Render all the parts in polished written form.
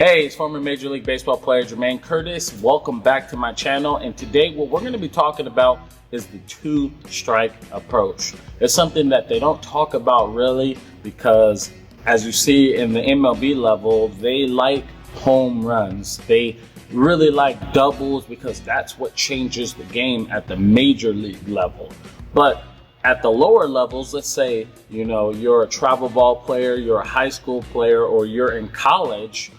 Hey, it's former Major League Baseball player Jermaine Curtis. Welcome back to my channel. And today what we're going to be talking about is the two-strike approach. It's something that they don't talk about really because, as you see in the MLB level, they like home runs. They really like doubles because that's what changes the game at the major league level. But at the lower levels, let's say, you're a travel ball player, you're a high school player, or you're in college,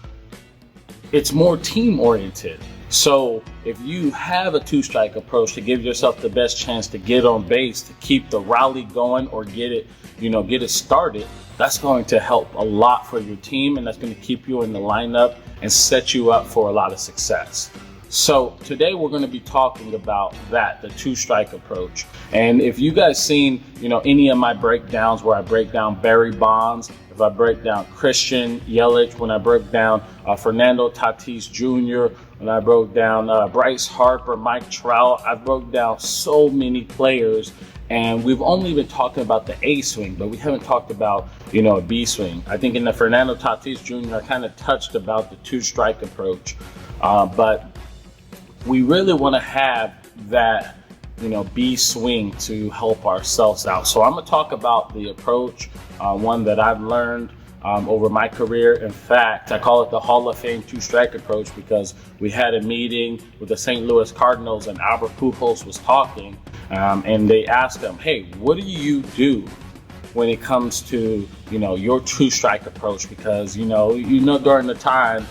it's more team oriented. So if you have a two-strike approach to give yourself the best chance to get on base, to keep the rally going or get it started, that's going to help a lot for your team, and that's going to keep you in the lineup and set you up for a lot of success. So today we're going to be talking about that, the two-strike approach. And if you guys seen, any of my breakdowns where I break down Barry Bonds, if I break down Christian Yelich, when I broke down Fernando Tatis Jr., when I broke down Bryce Harper, Mike Trout, I broke down so many players. And we've only been talking about the A swing, but we haven't talked about, a B swing. I think in the Fernando Tatis Jr., I kind of touched about the two-strike approach. But we really want to have that, B swing to help ourselves out. So I'm going to talk about the approach, one that I've learned over my career. In fact, I call it the Hall of Fame two-strike approach because we had a meeting with the St. Louis Cardinals and Albert Pujols was talking, and they asked him, hey, what do you do when it comes to, your two-strike approach? Because, during the time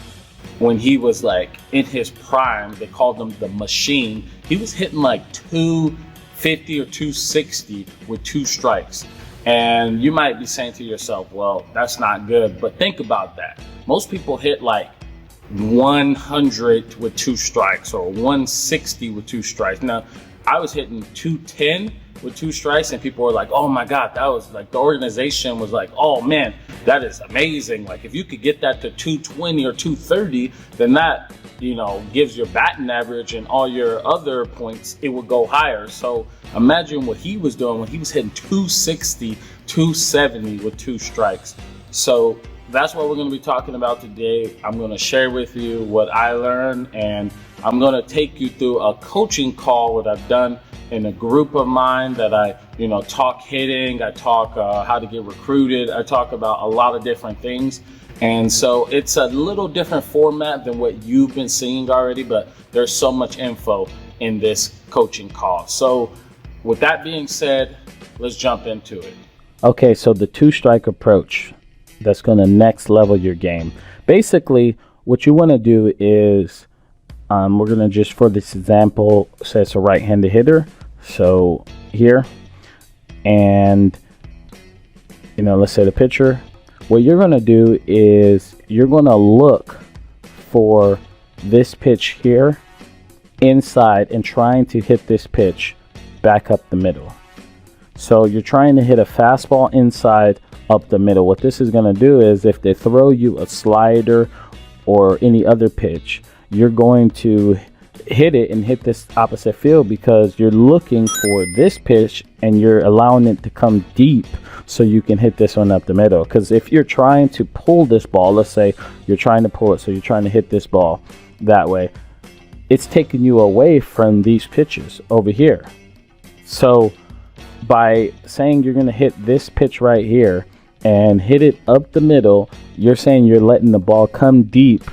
when he was like in his prime, they called him the machine. He was hitting like 250 or 260 with two strikes. And you might be saying to yourself, well, that's not good. But think about that. Most people hit like 100 with two strikes or 160 with two strikes. Now, I was hitting 210 with two strikes, and people were like, oh my God, that was like, the organization was like, oh man, that is amazing. Like if you could get that to 220 or 230, then that, gives your batting average and all your other points, it would go higher. So imagine what he was doing when he was hitting 260, 270 with two strikes. So that's what we're going to be talking about today. I'm going to share with you what I learned, and I'm going to take you through a coaching call that I've done in a group of mine that I, talk hitting, I talk how to get recruited, I talk about a lot of different things. And so it's a little different format than what you've been seeing already, but there's so much info in this coaching call. So with that being said, let's jump into it. Okay, so the two-strike approach, that's going to next level your game. Basically, what you want to do is, we're going to just, for this example, say it's a right-handed hitter. So here, and, let's say the pitcher. What you're going to do is you're going to look for this pitch here inside and trying to hit this pitch back up the middle. So you're trying to hit a fastball inside up the middle. What this is going to do is if they throw you a slider or any other pitch, you're going to hit it and hit this opposite field because you're looking for this pitch and you're allowing it to come deep so you can hit this one up the middle. Because if you're trying to pull this ball, let's say you're trying to pull it, so you're trying to hit this ball that way, it's taking you away from these pitches over here. So by saying you're going to hit this pitch right here and hit it up the middle, you're saying you're letting the ball come deep,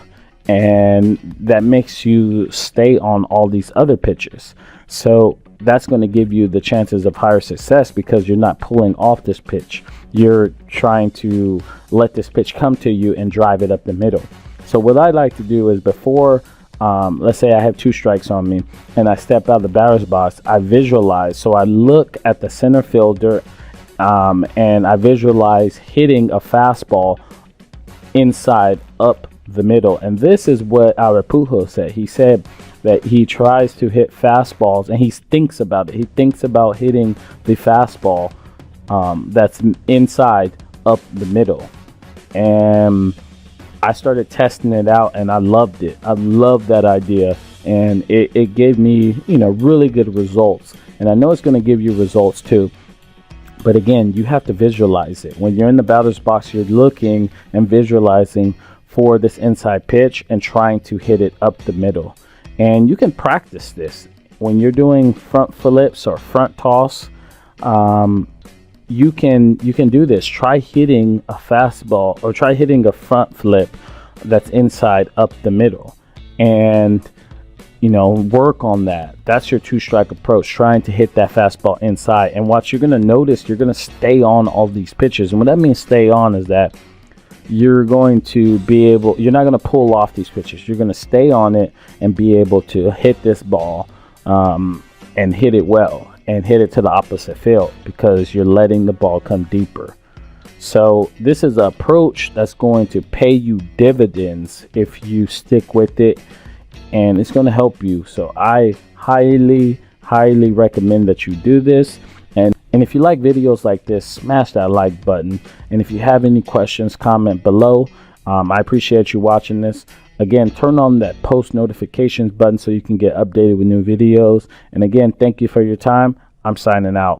and that makes you stay on all these other pitches. So that's going to give you the chances of higher success because you're not pulling off this pitch. You're trying to let this pitch come to you and drive it up the middle. So what I like to do is before, let's say I have two strikes on me and I step out of the batter's box, I visualize. So I look at the center fielder and I visualize hitting a fastball inside up the middle. And this is what our Pujols said. He said that he tries to hit fastballs and he thinks about it. He thinks about hitting the fastball that's inside up the middle. And I started testing it out and I loved it. I loved that idea, and it gave me, really good results. And I know it's going to give you results too. But again, you have to visualize it. When you're in the batter's box, you're looking and visualizing for this inside pitch and trying to hit it up the middle. And you can practice this when you're doing front flips or front toss. You can do this. Try hitting a fastball or try hitting a front flip that's inside up the middle, and work on that. That's your two-strike approach, trying to hit that fastball inside. And what you're going to notice, you're going to stay on all these pitches. And what that means, stay on, is that you're going to be able, you're not going to pull off these pitches. You're going to stay on it and be able to hit this ball and hit it well and hit it to the opposite field, because you're letting the ball come deeper. So this is an approach that's going to pay you dividends if you stick with it, and it's going to help you. So I highly recommend that you do this. And if you like videos like this, smash that like button. And if you have any questions, comment below. I appreciate you watching this. Again, turn on that post notifications button so you can get updated with new videos. And again, thank you for your time. I'm signing out.